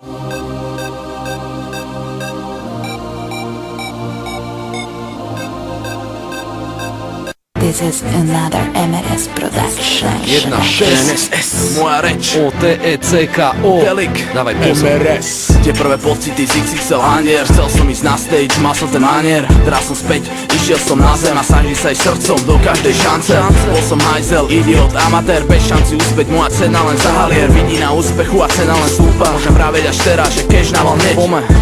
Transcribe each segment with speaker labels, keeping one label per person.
Speaker 1: This is another MRS production.
Speaker 2: 1-6 moja reč
Speaker 3: OTECKO.
Speaker 2: Telik
Speaker 3: Dávaj pozor.
Speaker 2: MRS. Tie prvé pocity z XXL Hanier. Chcel som ísť na stage, mal som ten manier. Teraz som späť, išiel som na zem a snaží sa ísť srdcom do každej šance. Bol som hajzel, idiot, amatér, bez šanci úspäť. Moja cena len zahalier, vidí na úspechu a cena len stúpa. Môžem vraveť až teraz, že cash naval hneď.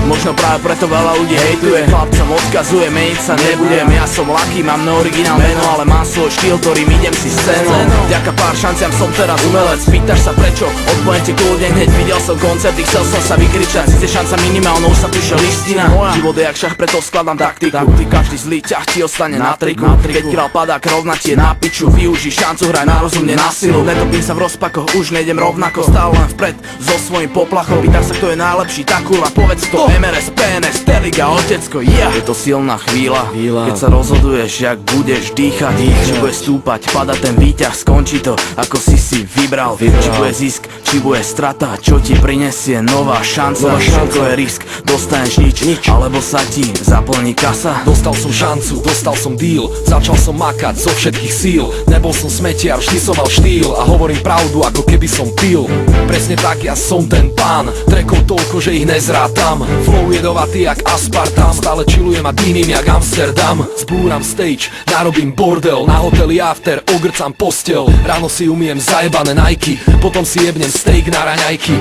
Speaker 2: Možno práve preto veľa ľudí hejtuje. Chlapcom odkazuje, meniť sa nebudem. Ja som lucky, mám no originál meno, ale mám svoj štýl, ktorým idem si scénu. Vďaka pár šanciam som teraz umelec. Pýtaš sa prečo? Odpoviem ti kľudne hneď. Videl som koncerty, chcel som sa vykričať. Sice šanca minimálna, už sa píše listina. Život je jak šach, preto skladám taktiku. Ty každý zlý ťah ti ostane na triku. Keď král padá, rovna ti je na piču. Využij šancu, hraj na rozumne, na silu. Netopím sa v rozpakoch, už nejdem rovnako. Stále len vpred, so svojím poplachom. Pýtaš sa, kto je najlepší, tak kurva, povedz to. MRS, PNS, Teliga, otecko, Je to silná chvíľa, keď sa rozhoduješ, jak budeš dýchať. Či bude stúpať, pada ten výťah, skončí to, ako si vybral. Či bude zisk, či bude strata, čo ti prinesie nová šanca. Všetko je risk, dostaneš nič, alebo sa ti zaplní kasa.
Speaker 3: Dostal som šancu, dostal som deal. Začal som makať zo všetkých síl. Nebol som smetiar, vždy som mal štýl. A hovorím pravdu, ako keby som pil. Presne tak, ja som ten pán. Trackov toľko, že ich nezrátam. Flow jedovatý jak aspartam. Stále chillujem a dýmim jak Amsterdam. Zbúram stage, narobím bordel. Na hoteli after, ogrcam postel. Ráno si umiem zajebané Nike. Potom si jebnem steak na raňajky.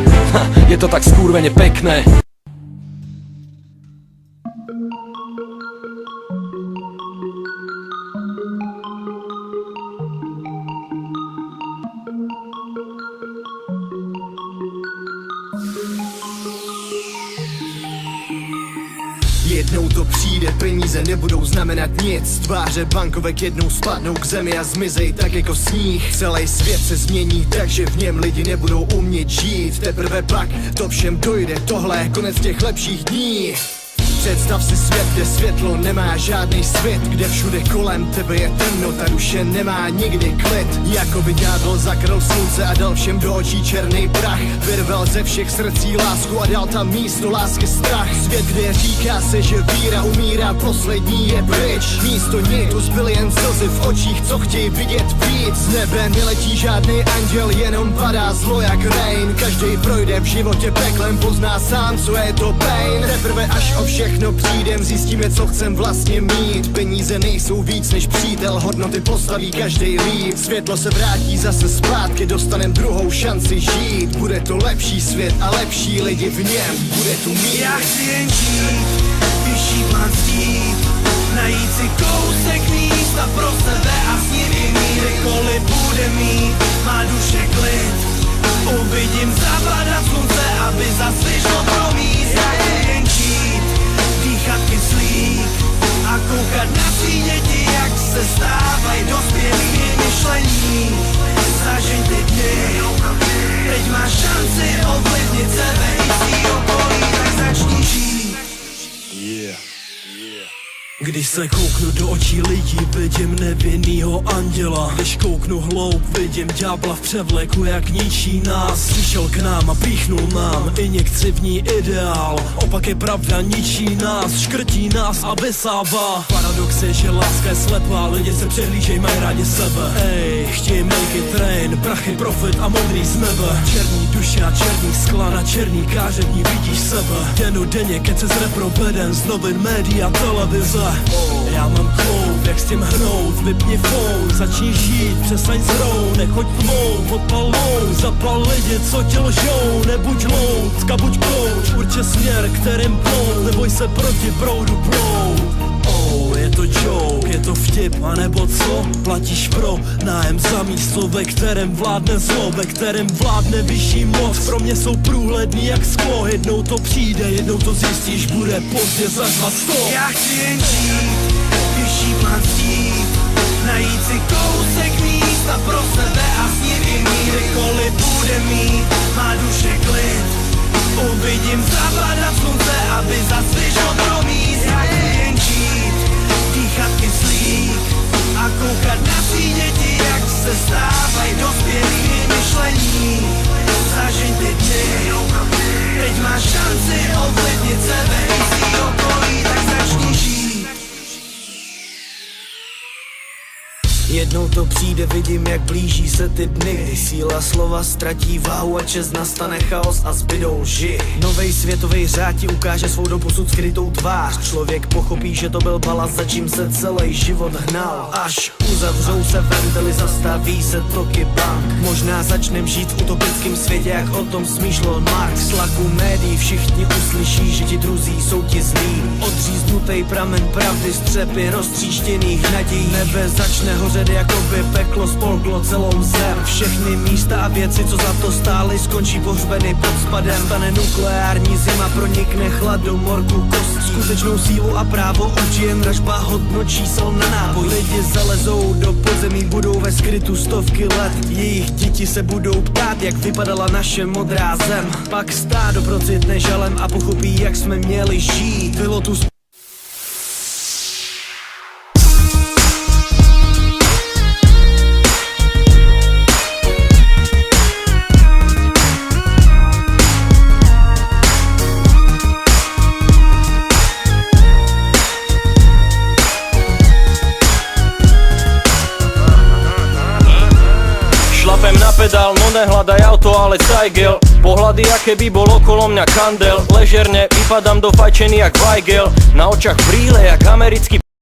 Speaker 3: Je to tak skurvene pekné.
Speaker 4: Jednou to přijde, peníze nebudou znamenat nic. Tváře bankovek jednou spadnou k zemi a zmizej tak jako sníh. Celý svět se změní, takže v něm lidi nebudou umět žít. Teprve pak to všem dojde, tohle je konec těch lepších dní. Představ si svět, kde světlo nemá žádný svět, kde všude kolem tebe je temno, ta duše nemá nikdy klid. Jako by ďábel zakryl slunce a dal všem do očí černý prach. Vyrval ze všech srdcí lásku a dal tam místo lásky strach. Svět, kde říká se, že víra umírá, poslední je pryč. Místo něj tu zbyly jen slzy v očích, co chtějí vidět víc. Z nebe neletí žádný anděl, jenom padá zlo jak rain. Každý projde v životě peklem, pozná sám, co je to pain. Teprve až o všechno přijdem, zjistíme, co chcem vlastně mít. Peníze nejsou víc než přítel, hodnoty postaví každej líp. Světlo se vrátí zase zpátky, dostanem druhou šanci žít. Bude to lepší svět a lepší lidi v něm, bude tu mír.
Speaker 5: Já chci jen žít, vyšší plán chtít, najít si kousek místa pro sebe a s ním i mír. Kdekoliv bude mít, má duše klid. Uvidím zapadat slunce, aby zas vyšlo promíst. Já chci jen žít, dýchat kyslík a koukat na svý děti, jak se stávají dospělí. Myšlení, zažeň ty dny, teď máš šanci ovlivnit sebe i svý okolí, tak začni žít.
Speaker 4: Když se kouknu do očí lidí, vidím nevinnýho anděla. Když kouknu hloub, vidím ďábla v převleku, jak ničí nás. Přišel k nám a píchnul nám injekci v ní ideál. Opak je pravda, ničí nás, škrtí nás a vysává. Paradox je, že láska je slepá, lidi se přehlížej, mají rádi sebe. Ej, chtějí make it rain, prachy, profit a modrý z nebe. Černý duše a černý skla, na černý káře v ní vidíš sebe. Denně, keď se z reproveden, z novin, média, televize. Já mám kloub, jak s tím hnout, vypni phone, začni žít, přestaň zrout, nechoď tmou, odpal loun, zapal lidi, co tě lžou, nebuď loucka, buď kouč, urče směr, kterým plout, neboj se proti proudu plout. Je to joke, je to vtip, anebo co? Platíš pro nájem za místo, ve kterém vládne zlo, ve kterém vládne vyšší moc. Pro mě jsou průhledný jak sklo, jednou to přijde, jednou to zjistíš, bude pozdě zažvat stop.
Speaker 5: Já chci jen žít, vyšší plán chtít, najít si kousek místa pro sebe a s ním i mír. Kdekoliv bude mít, má duše klid. Uvidím zapadat slunce, aby zas vyšlo promíst. Já chci jen žít, dýchat kyslík a koukat na svý děti, jak se stávají dospělí. Myšlení, zažeň ty dny, teď máš Jednou to přijde, vidím, jak blíží se ty dny, kdy síla slova ztratí váhu a čest, nastane chaos a zbydou lži. Novej světový řád ti ukáže svou doposud skrytou tvář. Člověk pochopí, že to byl balast, za čím se celý život hnal. Až uzavřou se ventily, zastaví se toky bank. Možná začnem žít v utopickém světě, jak o tom smýšlel Marx. Tlaku médií všichni uslyší, že ti druzí jsou ti zlí. Odříznutej pramen pravdy, střepy roztříštěných nadějí. Nebe začne hořet, jako by peklo spolklo celou zem. Všechny místa a věci, co za to stály, skončí pohřbeny pod spadem. Stane nukleární zima, pronikne chlad do morku kostí. Skutečnou sílu a právo učí jen dražba hodnot čísel na náboj. Lidi zalezou do podzemí, budou ve skrytu stovky let. Jejich děti se budou ptát, jak vypadala naše modrá zem. Pak stádo procitne žalem a pochopí, jak jsme měli žít. Bylo tu
Speaker 6: Šlapem na pedál, no nehľadaj auto, ale cajgel. Pohľady, aké by bol okolo mňa kandel. Ležerne vypadám do fajčený jak Weigel. Na očach brýle jak americký